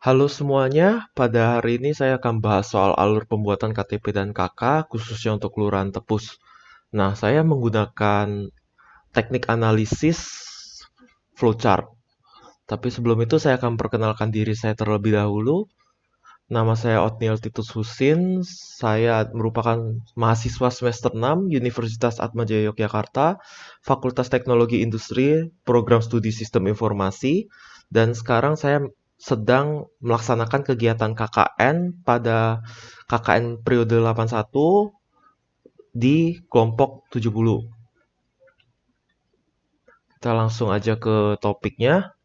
Halo semuanya, pada hari ini saya akan bahas soal alur pembuatan KTP dan KK, khususnya untuk Kelurahan Tepus. Nah, saya menggunakan teknik analisis flowchart. Tapi sebelum itu saya akan perkenalkan diri saya terlebih dahulu. Nama saya Otniel Titus Husin, saya merupakan mahasiswa semester 6 Universitas Atmajaya Yogyakarta, Fakultas Teknologi Industri, Program Studi Sistem Informasi, dan sekarang saya sedang melaksanakan kegiatan KKN pada KKN periode 81 di kelompok 70. Kita langsung aja ke topiknya.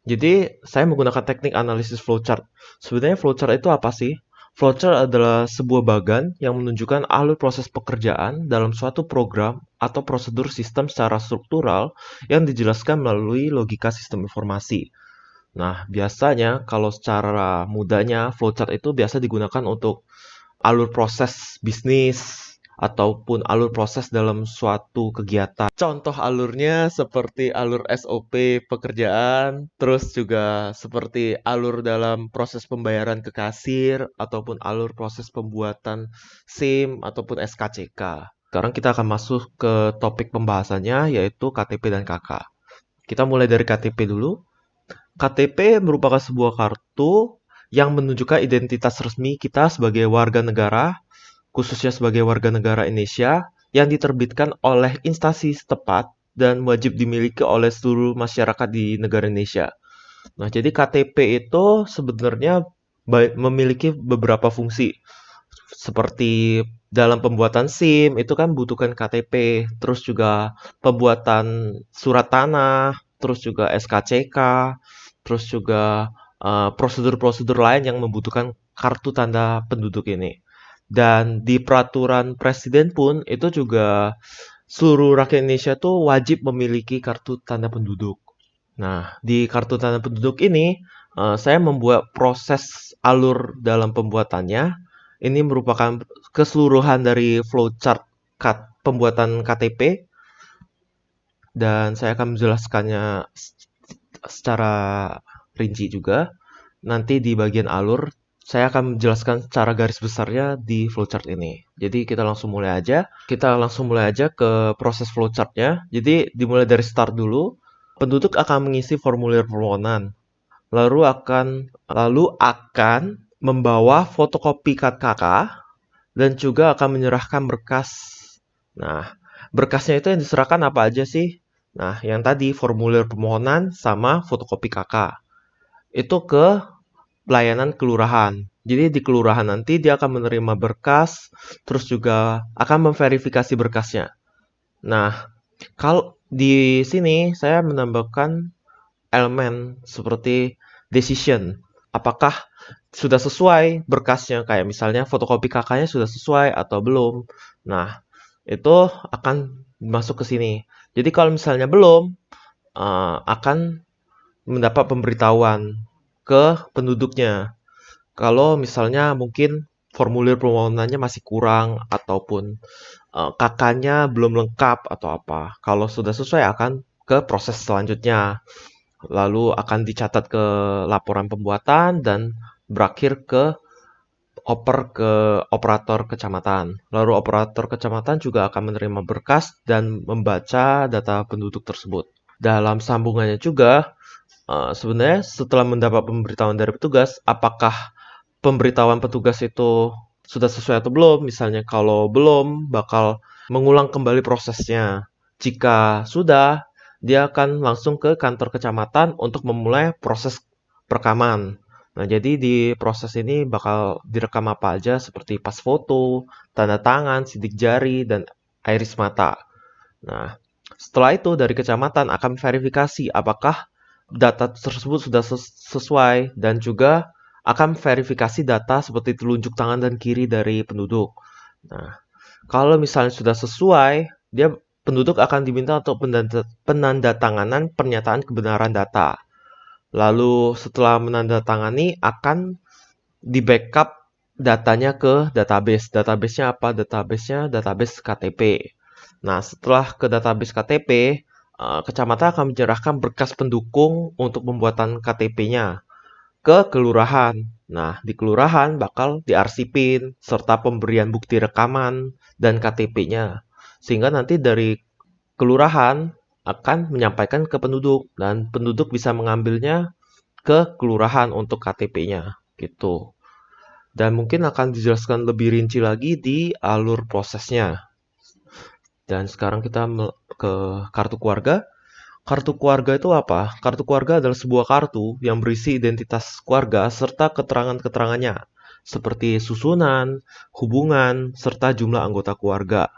Jadi, saya menggunakan teknik analisis flowchart. Sebenarnya flowchart itu apa sih? Flowchart adalah sebuah bagan yang menunjukkan alur proses pekerjaan dalam suatu program atau prosedur sistem secara struktural yang dijelaskan melalui logika sistem informasi. Nah, biasanya kalau secara mudahnya, flowchart itu biasa digunakan untuk alur proses bisnis ataupun alur proses dalam suatu kegiatan. Contoh alurnya seperti alur SOP pekerjaan, terus juga seperti alur dalam proses pembayaran ke kasir ataupun alur proses pembuatan SIM ataupun SKCK. Sekarang kita akan masuk ke topik pembahasannya yaitu KTP dan KK. Kita mulai dari KTP dulu. KTP merupakan sebuah kartu yang menunjukkan identitas resmi kita sebagai warga negara, khususnya sebagai warga negara Indonesia, yang diterbitkan oleh instansi setempat dan wajib dimiliki oleh seluruh masyarakat di negara Indonesia. Nah, jadi KTP itu sebenarnya memiliki beberapa fungsi. Seperti dalam pembuatan SIM itu kan butuhkan KTP, terus juga pembuatan surat tanah, terus juga SKCK, terus juga prosedur-prosedur lain yang membutuhkan kartu tanda penduduk ini. Dan di peraturan presiden pun itu juga seluruh rakyat Indonesia tuh wajib memiliki kartu tanda penduduk. Nah, di kartu tanda penduduk ini saya membuat proses alur dalam pembuatannya. Ini merupakan keseluruhan dari flowchart pembuatan KTP dan saya akan menjelaskannya secara rinci juga. Nanti di bagian alur saya akan menjelaskan secara garis besarnya di flowchart ini. Jadi kita langsung mulai aja. Kita langsung mulai aja ke proses flowchartnya. Jadi dimulai dari start dulu. Penduduk akan mengisi formulir permohonan. Lalu akan membawa fotokopi KK dan juga akan menyerahkan berkas. Nah, berkasnya itu yang diserahkan apa aja sih? Nah, yang tadi formulir permohonan sama fotokopi KK. Itu ke pelayanan kelurahan. Jadi di kelurahan nanti dia akan menerima berkas, terus juga akan memverifikasi berkasnya. Nah, kalau di sini saya menambahkan elemen seperti decision. Apakah sudah sesuai berkasnya, kayak misalnya fotokopi KK-nya sudah sesuai atau belum. Nah, itu akan masuk ke sini. Jadi kalau misalnya belum, akan mendapat pemberitahuan ke penduduknya. Kalau misalnya mungkin formulir permohonannya masih kurang ataupun KK-nya belum lengkap atau apa. Kalau sudah sesuai akan ke proses selanjutnya. Lalu akan dicatat ke laporan pembuatan dan berakhir ke operator kecamatan. Lalu operator kecamatan juga akan menerima berkas dan membaca data penduduk tersebut. Dalam sambungannya juga, sebenarnya setelah mendapat pemberitahuan dari petugas, apakah pemberitahuan petugas itu sudah sesuai atau belum? Misalnya kalau belum, bakal mengulang kembali prosesnya. Jika sudah, dia akan langsung ke kantor kecamatan untuk memulai proses perekaman. Nah, jadi di proses ini bakal direkam apa aja seperti pas foto, tanda tangan, sidik jari, dan iris mata. Nah, setelah itu dari kecamatan akan verifikasi apakah data tersebut sudah sesuai dan juga akan verifikasi data seperti telunjuk tangan dan kiri dari penduduk. Nah, kalau misalnya sudah sesuai, dia penduduk akan diminta untuk penandatanganan pernyataan kebenaran data. Lalu setelah menandatangani akan di-backup datanya ke database. Database-nya apa? Database-nya database KTP. Nah, setelah ke database KTP, kecamatan akan menyerahkan berkas pendukung untuk pembuatan KTP-nya. ke kelurahan. Nah, di kelurahan bakal diarsipin serta pemberian bukti rekaman dan KTP-nya. Sehingga nanti dari kelurahan akan menyampaikan ke penduduk dan penduduk bisa mengambilnya ke kelurahan untuk KTP-nya gitu. Dan mungkin akan dijelaskan lebih rinci lagi di alur prosesnya. Dan sekarang kita ke kartu keluarga. Kartu keluarga itu apa? Kartu keluarga adalah sebuah kartu yang berisi identitas keluarga serta keterangan-keterangannya, seperti susunan, hubungan, serta jumlah anggota keluarga.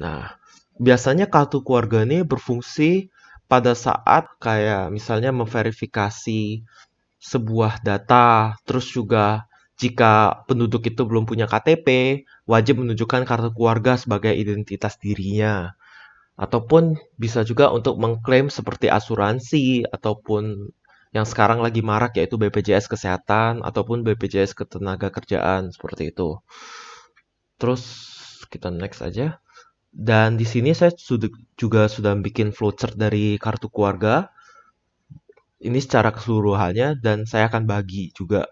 Nah, biasanya kartu keluarga ini berfungsi pada saat kayak misalnya memverifikasi sebuah data, terus juga jika penduduk itu belum punya KTP, wajib menunjukkan kartu keluarga sebagai identitas dirinya. Ataupun bisa juga untuk mengklaim seperti asuransi ataupun yang sekarang lagi marak yaitu BPJS Kesehatan ataupun BPJS Ketenagakerjaan seperti itu. Terus kita next aja. Dan di sini saya juga sudah bikin flowchart dari kartu keluarga. Ini secara keseluruhannya dan saya akan bagi juga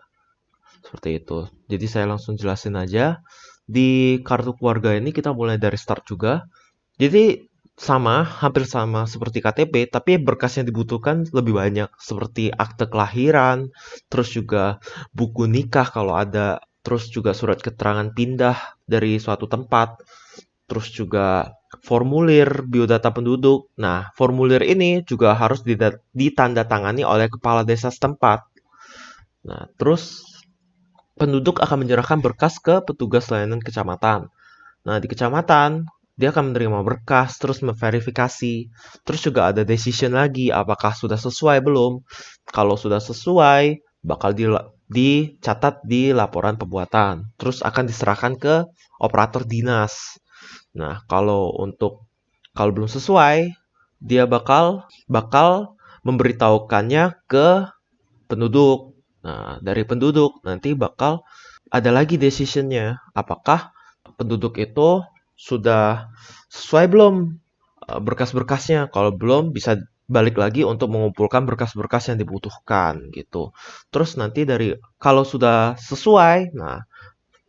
seperti itu. Jadi saya langsung jelasin aja. Di kartu keluarga ini kita mulai dari start juga. Jadi sama, hampir sama seperti KTP, tapi berkas yang dibutuhkan lebih banyak, seperti akte kelahiran, terus juga buku nikah kalau ada, terus juga surat keterangan pindah dari suatu tempat, terus juga formulir biodata penduduk. Nah, formulir ini juga harus ditandatangani oleh kepala desa setempat. Nah, terus penduduk akan menyerahkan berkas ke petugas layanan kecamatan. Nah, di kecamatan, dia akan menerima berkas, terus memverifikasi. Terus juga ada decision lagi, apakah sudah sesuai belum. Kalau sudah sesuai, bakal dicatat di laporan pembuatan. Terus akan diserahkan ke operator dinas. Nah, kalau belum sesuai, dia bakal memberitahukannya ke penduduk. Nah, dari penduduk nanti bakal ada lagi decisionnya. Apakah penduduk itu sudah sesuai belum berkas-berkasnya? Kalau belum, bisa balik lagi untuk mengumpulkan berkas-berkas yang dibutuhkan gitu. Terus nanti kalau sudah sesuai, nah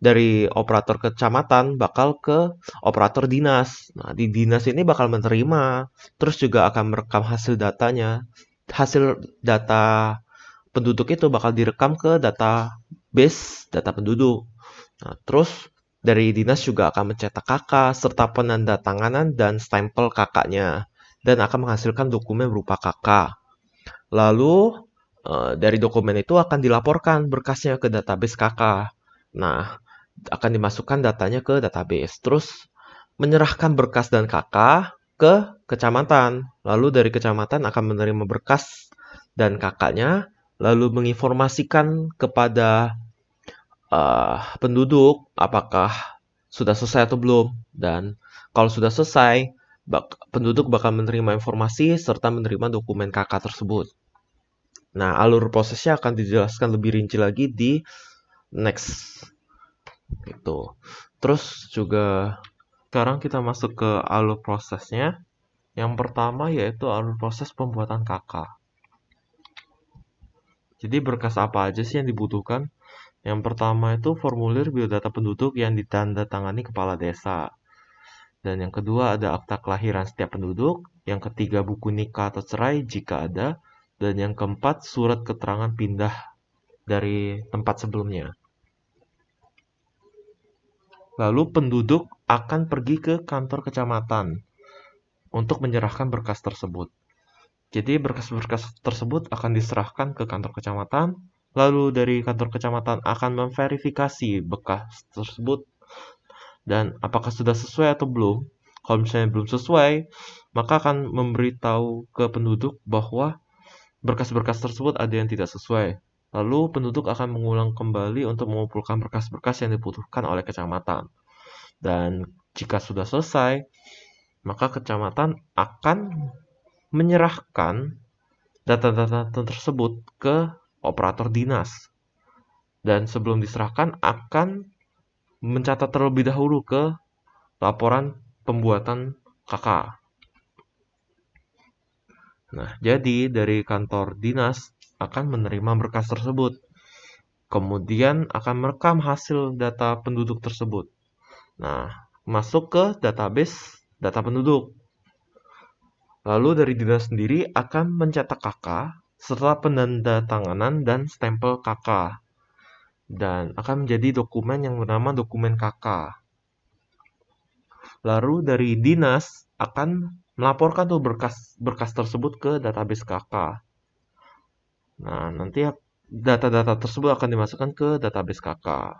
dari operator kecamatan bakal ke operator dinas. Nah, di dinas ini bakal menerima, terus juga akan merekam hasil datanya. Hasil data penduduk itu bakal direkam ke database data penduduk. Nah, terus dari dinas juga akan mencetak KK serta penandatanganan dan stempel KK-nya dan akan menghasilkan dokumen berupa KK. Lalu dari dokumen itu akan dilaporkan berkasnya ke database KK. Nah, akan dimasukkan datanya ke database. Terus menyerahkan berkas dan KK ke kecamatan. Lalu dari kecamatan akan menerima berkas dan KK-nya, lalu menginformasikan kepada penduduk apakah sudah selesai atau belum. Dan kalau sudah selesai, penduduk bakal menerima informasi serta menerima dokumen KK tersebut. Nah, alur prosesnya akan dijelaskan lebih rinci lagi di next. Gitu. Terus juga sekarang kita masuk ke alur prosesnya. Yang pertama yaitu alur proses pembuatan KK. Jadi berkas apa aja sih yang dibutuhkan? Yang pertama itu formulir biodata penduduk yang ditandatangani kepala desa. Dan yang kedua ada akta kelahiran setiap penduduk. Yang ketiga buku nikah atau cerai jika ada. Dan yang keempat surat keterangan pindah dari tempat sebelumnya. Lalu penduduk akan pergi ke kantor kecamatan untuk menyerahkan berkas tersebut. Jadi berkas-berkas tersebut akan diserahkan ke kantor kecamatan, lalu dari kantor kecamatan akan memverifikasi berkas tersebut dan apakah sudah sesuai atau belum. Kalau misalnya belum sesuai, maka akan memberitahu ke penduduk bahwa berkas-berkas tersebut ada yang tidak sesuai. Lalu penduduk akan mengulang kembali untuk mengumpulkan berkas-berkas yang dibutuhkan oleh kecamatan. Dan jika sudah selesai, maka kecamatan akan menyerahkan data-data tersebut ke operator dinas. Dan sebelum diserahkan akan mencatat terlebih dahulu ke laporan pembuatan KK. Nah, jadi dari kantor dinas akan menerima berkas tersebut. Kemudian akan merekam hasil data penduduk tersebut. Nah, masuk ke database data penduduk. Lalu dari dinas sendiri akan mencetak KK setelah penandatanganan dan stempel KK. Dan akan menjadi dokumen yang bernama dokumen KK. Lalu dari dinas akan melaporkan tuh berkas tersebut ke database KK. Nah, nanti data-data tersebut akan dimasukkan ke database KK.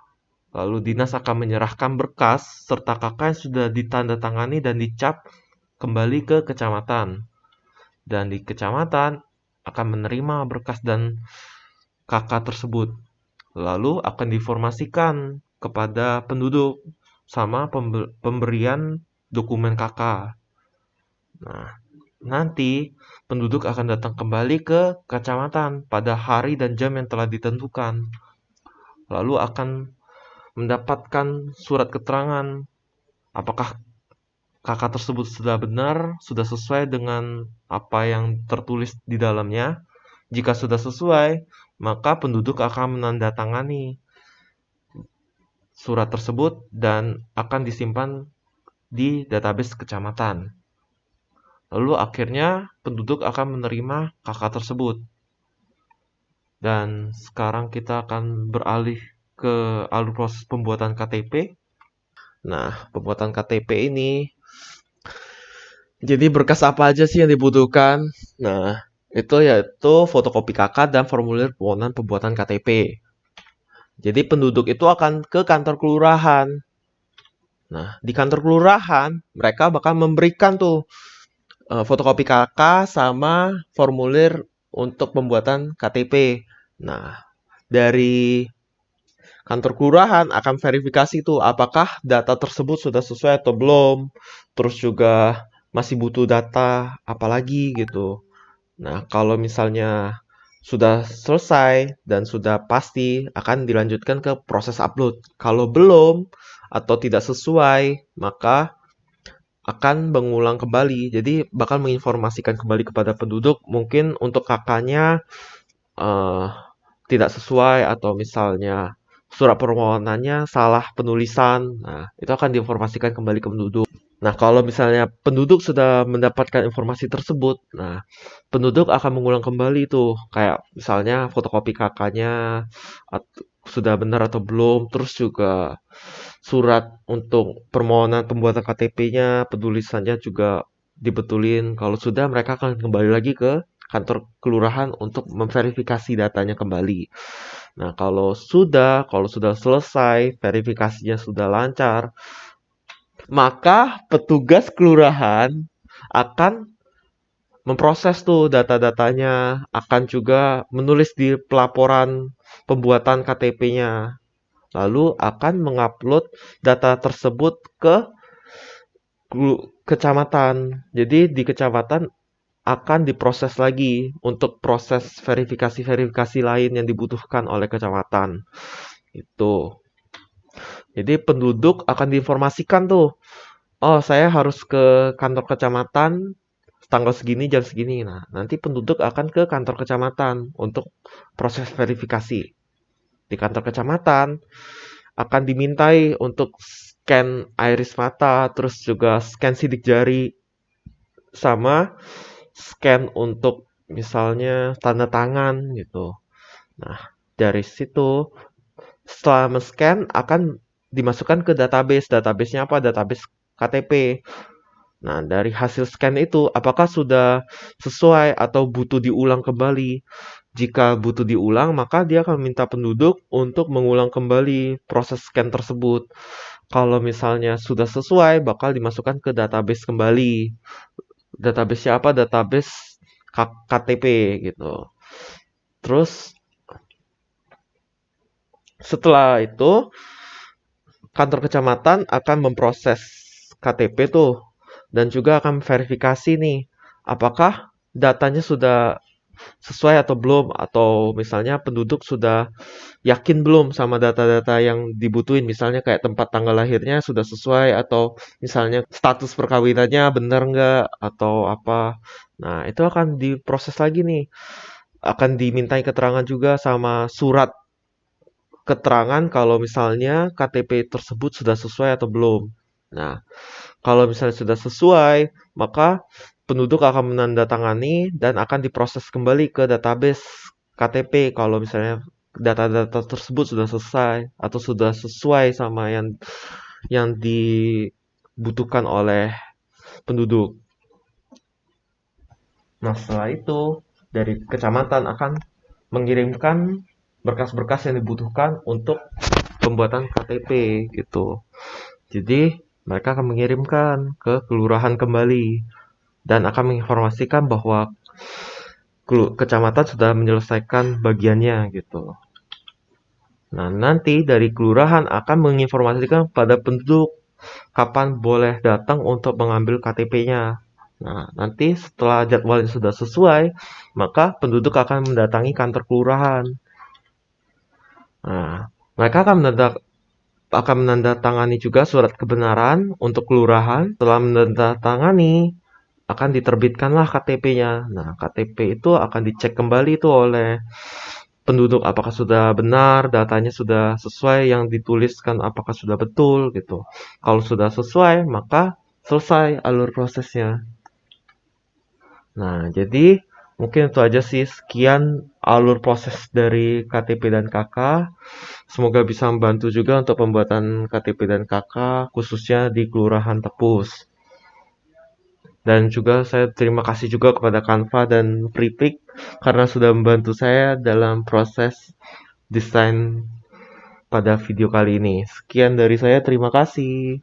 Lalu dinas akan menyerahkan berkas serta KK yang sudah ditandatangani dan dicap kembali ke kecamatan. Dan di kecamatan akan menerima berkas dan KK tersebut. Lalu akan diinformasikan kepada penduduk sama pemberian dokumen KK. Nah, nanti penduduk akan datang kembali ke kecamatan pada hari dan jam yang telah ditentukan. Lalu akan mendapatkan surat keterangan apakah KK tersebut sudah benar, sudah sesuai dengan apa yang tertulis di dalamnya. Jika sudah sesuai, maka penduduk akan menandatangani surat tersebut dan akan disimpan di database kecamatan. Lalu akhirnya penduduk akan menerima KK tersebut. Dan sekarang kita akan beralih ke alur proses pembuatan KTP. Nah, pembuatan KTP ini, jadi berkas apa aja sih yang dibutuhkan? Nah, itu yaitu fotokopi KK dan formulir permohonan pembuatan KTP. Jadi penduduk itu akan ke kantor kelurahan. Nah, di kantor kelurahan mereka bakal memberikan tuh fotokopi KK sama formulir untuk pembuatan KTP. Nah, dari kantor kelurahan akan verifikasi tuh apakah data tersebut sudah sesuai atau belum. Terus juga masih butuh data apalagi gitu. Nah, kalau misalnya sudah selesai dan sudah pasti akan dilanjutkan ke proses upload. Kalau belum atau tidak sesuai, maka akan mengulang kembali. Jadi bakal menginformasikan kembali kepada penduduk mungkin untuk kakaknya tidak sesuai atau misalnya surat permohonannya salah penulisan. Nah, itu akan diinformasikan kembali ke penduduk. Nah, kalau misalnya penduduk sudah mendapatkan informasi tersebut, nah, penduduk akan mengulang kembali tuh, kayak misalnya fotokopi kakaknya sudah benar atau belum, terus juga surat untuk permohonan pembuatan KTP-nya, penulisannya juga dibetulin. Kalau sudah, mereka akan kembali lagi ke kantor kelurahan untuk memverifikasi datanya kembali. Nah, kalau sudah selesai, verifikasinya sudah lancar, maka petugas kelurahan akan memproses tuh data-datanya, akan juga menulis di pelaporan pembuatan KTP-nya. Lalu akan mengupload data tersebut ke kecamatan. Jadi di kecamatan akan diproses lagi untuk proses verifikasi-verifikasi lain yang dibutuhkan oleh kecamatan. Itu. Jadi penduduk akan diinformasikan tuh, oh saya harus ke kantor kecamatan tanggal segini jam segini. Nah, nanti penduduk akan ke kantor kecamatan untuk proses verifikasi. Di kantor kecamatan akan dimintai untuk scan iris mata, terus juga scan sidik jari, sama scan untuk misalnya tanda tangan gitu. Nah, dari situ setelah men-scan akan dimasukkan ke database. Database-nya apa? Database KTP. Nah, dari hasil scan itu apakah sudah sesuai atau butuh diulang kembali? Jika butuh diulang, maka dia akan minta penduduk untuk mengulang kembali proses scan tersebut. Kalau misalnya sudah sesuai, bakal dimasukkan ke database kembali. Database apa? Database KTP gitu. Terus setelah itu kantor kecamatan akan memproses KTP tuh dan juga akan verifikasi nih apakah datanya sudah sesuai atau belum, atau misalnya penduduk sudah yakin belum sama data-data yang dibutuhin, misalnya kayak tempat tanggal lahirnya sudah sesuai atau misalnya status perkawinannya benar nggak atau apa. Nah, itu akan diproses lagi nih. akan dimintai keterangan juga sama surat keterangan kalau misalnya KTP tersebut sudah sesuai atau belum. Nah, kalau misalnya sudah sesuai, maka penduduk akan menandatangani dan akan diproses kembali ke database KTP kalau misalnya data-data tersebut sudah selesai atau sudah sesuai sama yang dibutuhkan oleh penduduk. Nah, setelah itu dari kecamatan akan mengirimkan berkas-berkas yang dibutuhkan untuk pembuatan KTP gitu. Jadi, mereka akan mengirimkan ke kelurahan kembali dan akan menginformasikan bahwa kecamatan sudah menyelesaikan bagiannya gitu. Nah, nanti dari kelurahan akan menginformasikan pada penduduk kapan boleh datang untuk mengambil KTP-nya. Nah, nanti setelah jadwalnya sudah sesuai, maka penduduk akan mendatangi kantor kelurahan. Nah, mereka akan menandatangani juga surat kebenaran untuk kelurahan. Setelah menandatangani, akan diterbitkanlah KTP-nya. Nah, KTP itu akan dicek kembali itu oleh penduduk apakah sudah benar, datanya sudah sesuai yang dituliskan apakah sudah betul gitu. Kalau sudah sesuai, maka selesai alur prosesnya. Nah, jadi mungkin itu aja sih, sekian alur proses dari KTP dan KK. Semoga bisa membantu juga untuk pembuatan KTP dan KK, khususnya di Kelurahan Tepus. Dan juga saya terima kasih juga kepada Canva dan Freepik karena sudah membantu saya dalam proses desain pada video kali ini. Sekian dari saya, terima kasih.